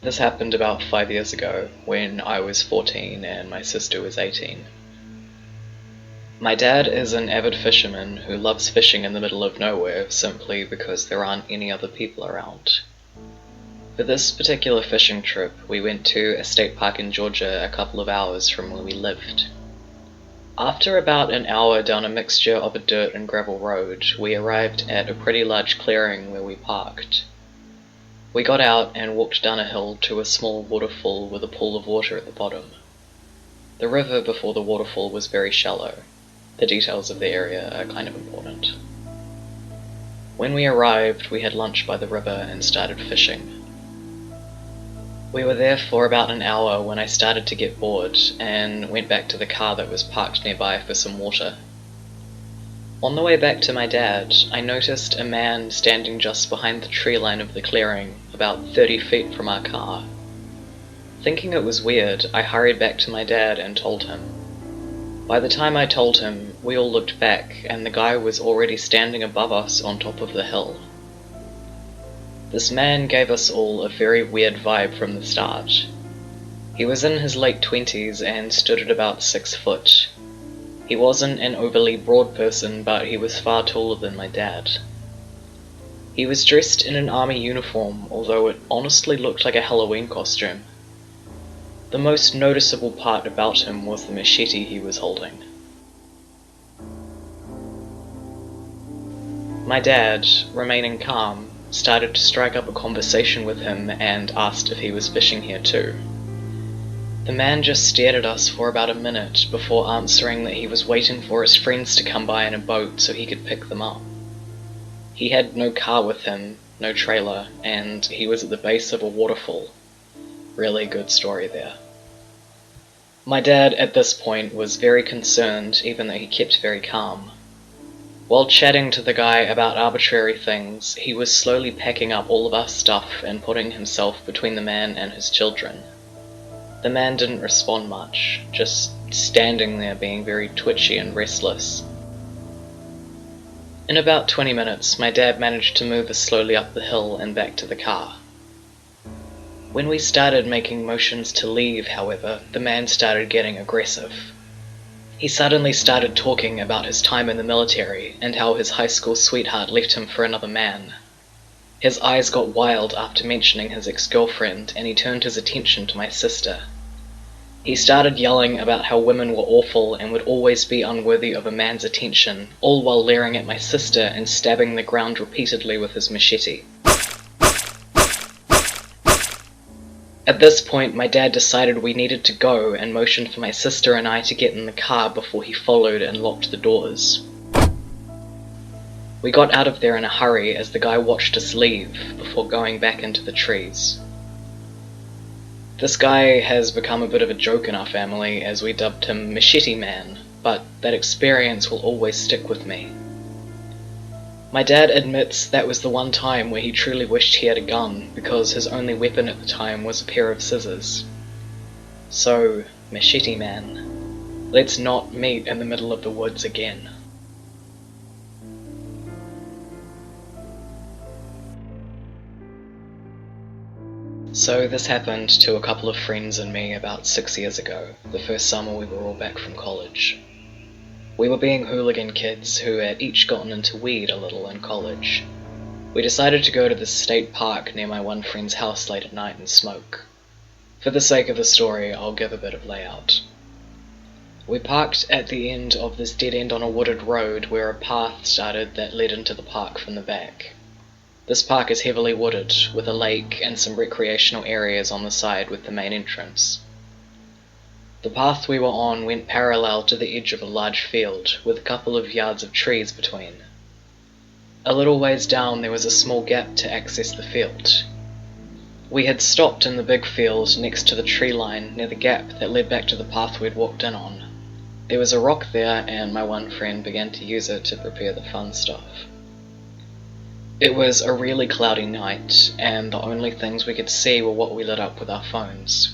This happened about 5 years ago, when I was 14 and my sister was 18. My dad is an avid fisherman who loves fishing in the middle of nowhere simply because there aren't any other people around. For this particular fishing trip, we went to a state park in Georgia a couple of hours from where we lived. After about an hour down a mixture of a dirt and gravel road, we arrived at a pretty large clearing where we parked. We got out and walked down a hill to a small waterfall with a pool of water at the bottom. The river before the waterfall was very shallow. The details of the area are kind of important. When we arrived, we had lunch by the river and started fishing. We were there for about an hour when I started to get bored and went back to the car that was parked nearby for some water. On the way back to my dad, I noticed a man standing just behind the tree line of the clearing, about 30 feet from our car. Thinking it was weird, I hurried back to my dad and told him. By the time I told him, we all looked back and the guy was already standing above us on top of the hill. This man gave us all a very weird vibe from the start. He was in his late 20s and stood at about 6 foot. He wasn't an overly broad person, but he was far taller than my dad. He was dressed in an army uniform, although it honestly looked like a Halloween costume. The most noticeable part about him was the machete he was holding. My dad, remaining calm, started to strike up a conversation with him and asked if he was fishing here too. The man just stared at us for about a minute before answering that he was waiting for his friends to come by in a boat so he could pick them up. He had no car with him, no trailer, and he was at the base of a waterfall. Really good story there. My dad at this point was very concerned, even though he kept very calm. While chatting to the guy about arbitrary things, he was slowly packing up all of our stuff and putting himself between the man and his children. The man didn't respond much, just standing there being very twitchy and restless. In about 20 minutes, my dad managed to move us slowly up the hill and back to the car. When we started making motions to leave, however, the man started getting aggressive. He suddenly started talking about his time in the military and how his high school sweetheart left him for another man. His eyes got wild after mentioning his ex-girlfriend, and he turned his attention to my sister. He started yelling about how women were awful and would always be unworthy of a man's attention, all while leering at my sister and stabbing the ground repeatedly with his machete. At this point, my dad decided we needed to go and motioned for my sister and I to get in the car before he followed and locked the doors. We got out of there in a hurry as the guy watched us leave before going back into the trees. This guy has become a bit of a joke in our family as we dubbed him Machete Man, but that experience will always stick with me. My dad admits that was the one time where he truly wished he had a gun because his only weapon at the time was a pair of scissors. So, Machete Man, let's not meet in the middle of the woods again. So this happened to a couple of friends and me about 6 years ago, the first summer we were all back from college. We were being hooligan kids who had each gotten into weed a little in college. We decided to go to the state park near my one friend's house late at night and smoke. For the sake of the story, I'll give a bit of layout. We parked at the end of this dead end on a wooded road where a path started that led into the park from the back. This park is heavily wooded, with a lake and some recreational areas on the side with the main entrance. The path we were on went parallel to the edge of a large field, with a couple of yards of trees between. A little ways down there was a small gap to access the field. We had stopped in the big field next to the tree line near the gap that led back to the path we'd walked in on. There was a rock there and my one friend began to use it to prepare the fun stuff. It was a really cloudy night, and the only things we could see were what we lit up with our phones.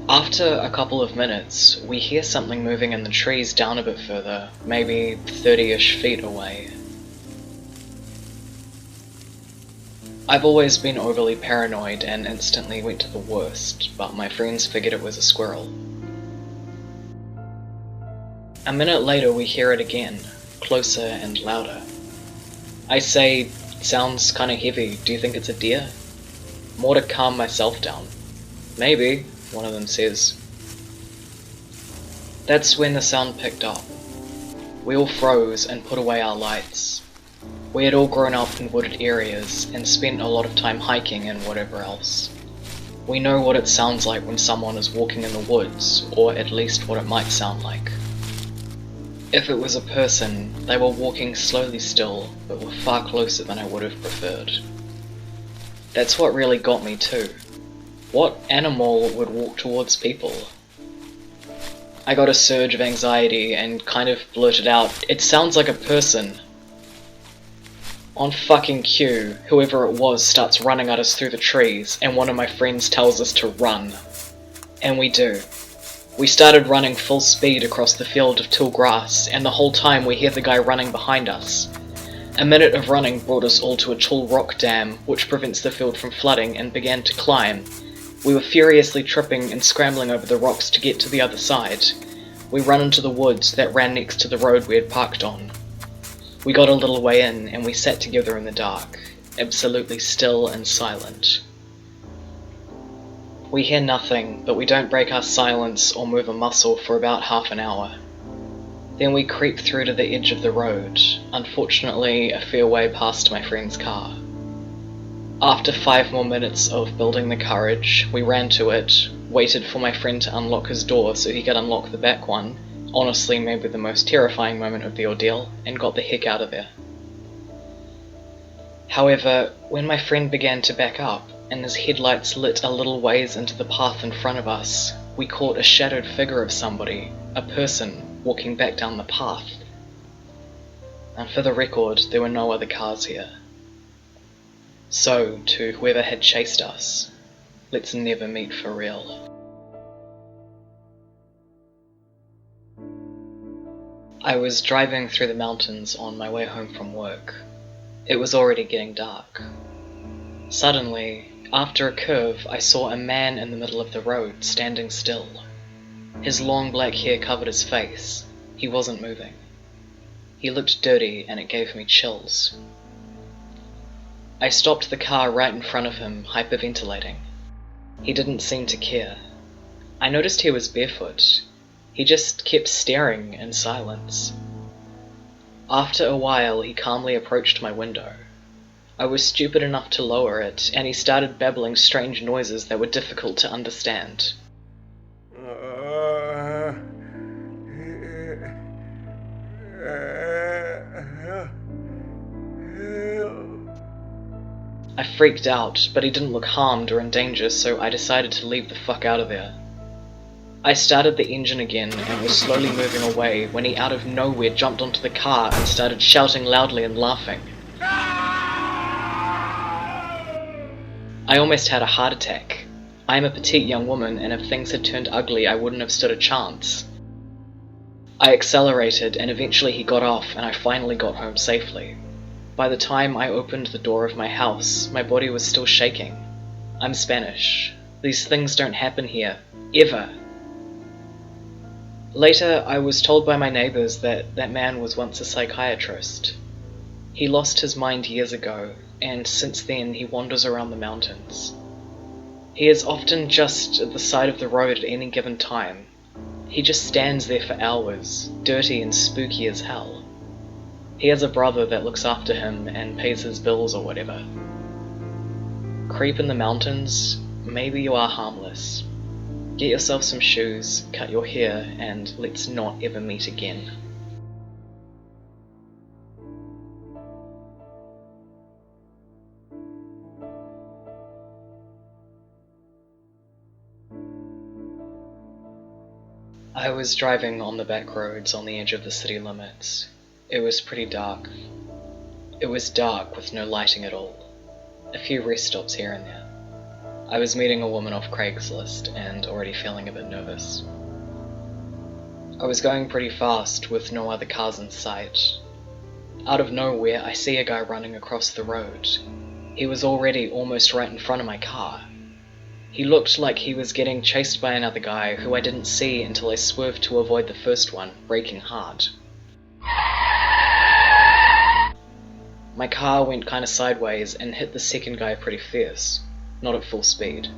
After a couple of minutes, we hear something moving in the trees down a bit further, maybe 30-ish feet away. I've always been overly paranoid and instantly went to the worst, but my friends figured it was a squirrel. A minute later we hear it again, closer and louder. I say, "Sounds kinda heavy, do you think it's a deer?" More to calm myself down. "Maybe," one of them says. That's when the sound picked up. We all froze and put away our lights. We had all grown up in wooded areas and spent a lot of time hiking and whatever else. We know what it sounds like when someone is walking in the woods, or at least what it might sound like. If it was a person, they were walking slowly still, but were far closer than I would have preferred. That's what really got me too. What animal would walk towards people? I got a surge of anxiety and kind of blurted out, "It sounds like a person." On fucking cue, whoever it was starts running at us through the trees, and one of my friends tells us to run. And we do. We started running full speed across the field of tall grass, and the whole time we hear the guy running behind us. A minute of running brought us all to a tall rock dam, which prevents the field from flooding, and began to climb. We were furiously tripping and scrambling over the rocks to get to the other side. We ran into the woods that ran next to the road we had parked on. We got a little way in, and we sat together in the dark, absolutely still and silent. We hear nothing, but we don't break our silence or move a muscle for about half an hour. Then we creep through to the edge of the road, unfortunately a fair way past my friend's car. After 5 more minutes of building the courage, we ran to it, waited for my friend to unlock his door so he could unlock the back one, honestly maybe the most terrifying moment of the ordeal, and got the heck out of there. However, when my friend began to back up, and his headlights lit a little ways into the path in front of us, we caught a shadowed figure of somebody, a person, walking back down the path. And for the record, there were no other cars here. So, to whoever had chased us, let's never meet for real. I was driving through the mountains on my way home from work. It was already getting dark. Suddenly, after a curve, I saw a man in the middle of the road, standing still. His long black hair covered his face. He wasn't moving. He looked dirty, and it gave me chills. I stopped the car right in front of him, hyperventilating. He didn't seem to care. I noticed he was barefoot. He just kept staring in silence. After a while, he calmly approached my window. I was stupid enough to lower it, and he started babbling strange noises that were difficult to understand. I freaked out, but he didn't look harmed or in danger, so I decided to leave the fuck out of there. I started the engine again and was slowly moving away when he out of nowhere jumped onto the car and started shouting loudly and laughing. I almost had a heart attack. I am a petite young woman, and if things had turned ugly I wouldn't have stood a chance. I accelerated, and eventually he got off and I finally got home safely. By the time I opened the door of my house, my body was still shaking. I'm Spanish. These things don't happen here. Ever. Later, I was told by my neighbors that that man was once a psychiatrist. He lost his mind years ago, and since then he wanders around the mountains. He is often just at the side of the road at any given time. He just stands there for hours, dirty and spooky as hell. He has a brother that looks after him and pays his bills or whatever. Creep in the mountains, maybe you are harmless. Get yourself some shoes, cut your hair, and let's not ever meet again. I was driving on the back roads on the edge of the city limits. It was pretty dark. It was dark with no lighting at all. A few rest stops here and there. I was meeting a woman off Craigslist and already feeling a bit nervous. I was going pretty fast with no other cars in sight. Out of nowhere, I see a guy running across the road. He was already almost right in front of my car. He looked like he was getting chased by another guy who I didn't see until I swerved to avoid the first one, braking hard. My car went kinda sideways and hit the second guy pretty fierce, not at full speed.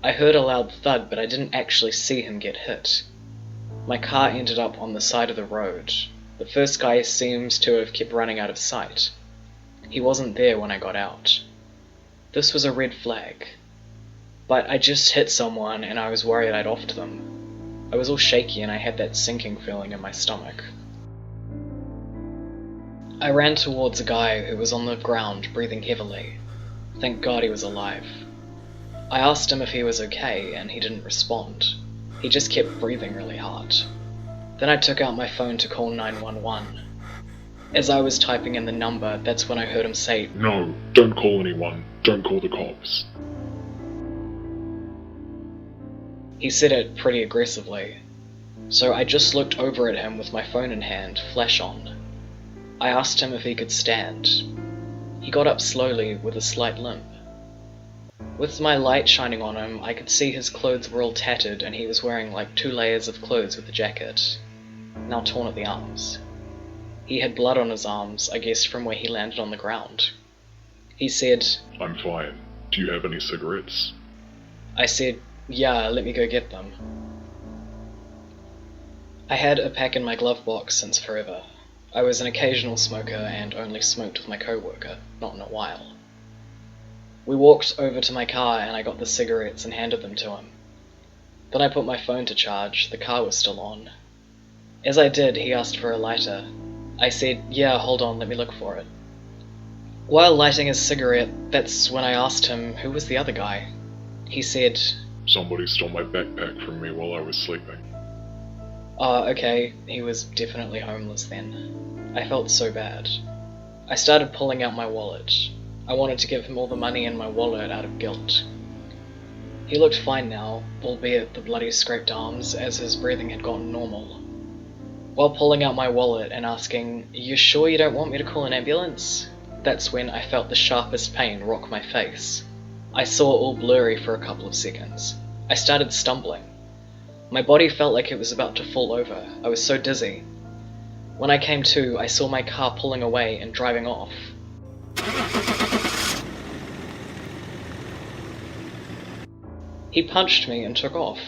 I heard a loud thud, but I didn't actually see him get hit. My car ended up on the side of the road. The first guy seems to have kept running out of sight. He wasn't there when I got out. This was a red flag. But I just hit someone and I was worried I'd offed them. I was all shaky and I had that sinking feeling in my stomach. I ran towards a guy who was on the ground breathing heavily. Thank God he was alive. I asked him if he was okay and he didn't respond. He just kept breathing really hard. Then I took out my phone to call 911. As I was typing in the number, that's when I heard him say, "No, don't call anyone. Don't call the cops." He said it pretty aggressively. So I just looked over at him with my phone in hand, flash on. I asked him if he could stand. He got up slowly with a slight limp. With my light shining on him, I could see his clothes were all tattered and he was wearing like 2 layers of clothes with a jacket, now torn at the arms. He had blood on his arms, I guess from where he landed on the ground. He said, "I'm fine. Do you have any cigarettes?" I said, "Yeah, let me go get them." I had a pack in my glove box since forever. I was an occasional smoker and only smoked with my co-worker, not in a while. We walked over to my car and I got the cigarettes and handed them to him. Then I put my phone to charge, the car was still on. As I did, he asked for a lighter. I said, "Yeah, hold on, let me look for it." While lighting his cigarette, that's when I asked him who was the other guy. He said, "Somebody stole my backpack from me while I was sleeping." "Oh, okay, he was definitely homeless then." I felt so bad. I started pulling out my wallet. I wanted to give him all the money in my wallet out of guilt. He looked fine now, albeit the bloody scraped arms, as his breathing had gotten normal. While pulling out my wallet and asking, "You sure you don't want me to call an ambulance?" That's when I felt the sharpest pain rock my face. I saw all blurry for a couple of seconds. I started stumbling. My body felt like it was about to fall over. I was so dizzy. When I came to, I saw my car pulling away and driving off. He punched me and took off.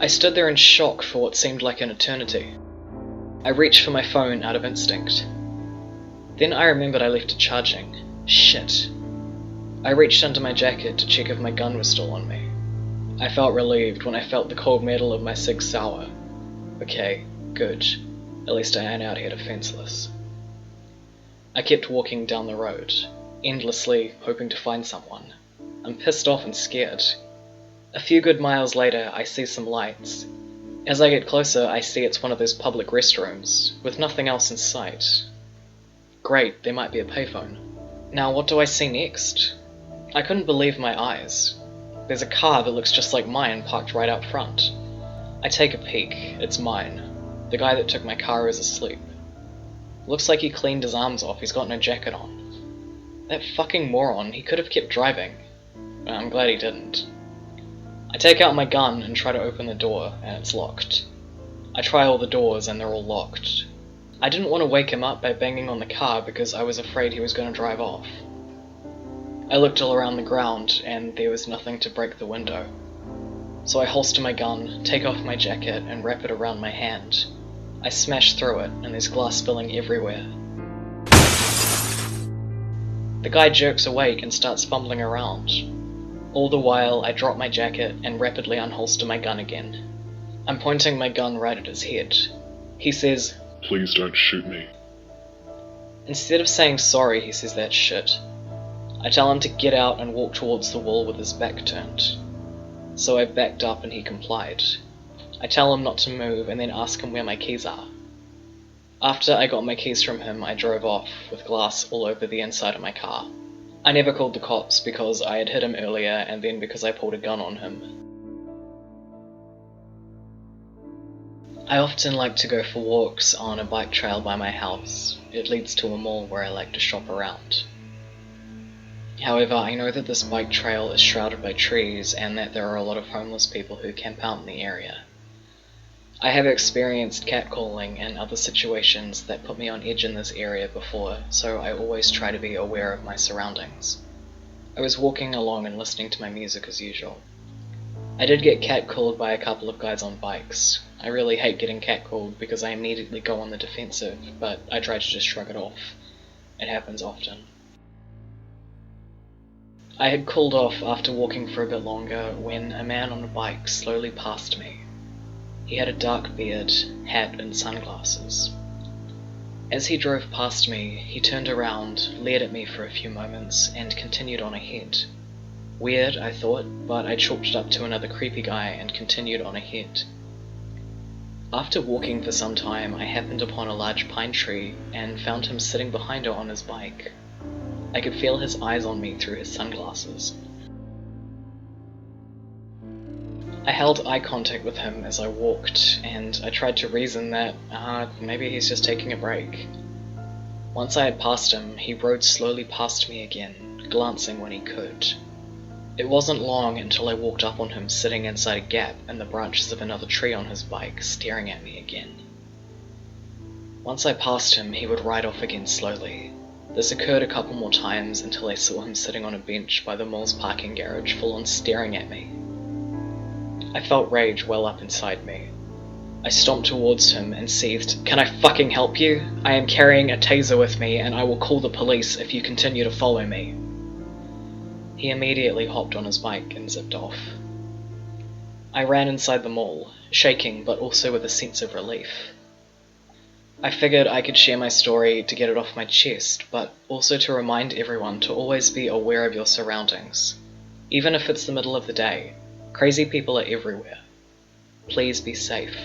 I stood there in shock for what seemed like an eternity. I reached for my phone out of instinct. Then I remembered I left it charging. Shit. I reached under my jacket to check if my gun was still on me. I felt relieved when I felt the cold metal of my cig sour. Okay, good. At least I ain't out here defenseless. I kept walking down the road, endlessly hoping to find someone. I'm pissed off and scared. A few good miles later, I see some lights. As I get closer, I see it's one of those public restrooms, with nothing else in sight. Great, there might be a payphone. Now what do I see next? I couldn't believe my eyes. There's a car that looks just like mine parked right out front. I take a peek, it's mine. The guy that took my car is asleep. Looks like he cleaned his arms off, he's got no jacket on. That fucking moron, he could have kept driving. I'm glad he didn't. I take out my gun and try to open the door, and it's locked. I try all the doors and they're all locked. I didn't want to wake him up by banging on the car because I was afraid he was going to drive off. I looked all around the ground and there was nothing to break the window. So I holster my gun, take off my jacket and wrap it around my hand. I smash through it and there's glass spilling everywhere. The guy jerks awake and starts fumbling around. All the while, I drop my jacket and rapidly unholster my gun again. I'm pointing my gun right at his head. He says, "Please don't shoot me." Instead of saying sorry, he says that shit. I tell him to get out and walk towards the wall with his back turned. So I backed up and he complied. I tell him not to move and then ask him where my keys are. After I got my keys from him, I drove off with glass all over the inside of my car. I never called the cops because I had hit him earlier and then because I pulled a gun on him. I often like to go for walks on a bike trail by my house. It leads to a mall where I like to shop around. However, I know that this bike trail is shrouded by trees and that there are a lot of homeless people who camp out in the area. I have experienced catcalling and other situations that put me on edge in this area before, so I always try to be aware of my surroundings. I was walking along and listening to my music as usual. I did get catcalled by a couple of guys on bikes. I really hate getting catcalled because I immediately go on the defensive, but I try to just shrug it off. It happens often. I had cooled off after walking for a bit longer when a man on a bike slowly passed me. He had a dark beard, hat and sunglasses. As he drove past me, he turned around, leered at me for a few moments, and continued on ahead. Weird, I thought, but I chalked it up to another creepy guy and continued on ahead. After walking for some time, I happened upon a large pine tree and found him sitting behind it on his bike. I could feel his eyes on me through his sunglasses. I held eye contact with him as I walked, and I tried to reason that, maybe he's just taking a break. Once I had passed him, he rode slowly past me again, glancing when he could. It wasn't long until I walked up on him sitting inside a gap in the branches of another tree on his bike, staring at me again. Once I passed him, he would ride off again slowly. This occurred a couple more times until I saw him sitting on a bench by the mall's parking garage, full on staring at me. I felt rage well up inside me. I stomped towards him and seethed, "Can I fucking help you? I am carrying a taser with me and I will call the police if you continue to follow me." He immediately hopped on his bike and zipped off. I ran inside the mall, shaking but also with a sense of relief. I figured I could share my story to get it off my chest, but also to remind everyone to always be aware of your surroundings. Even if it's the middle of the day, crazy people are everywhere. Please be safe.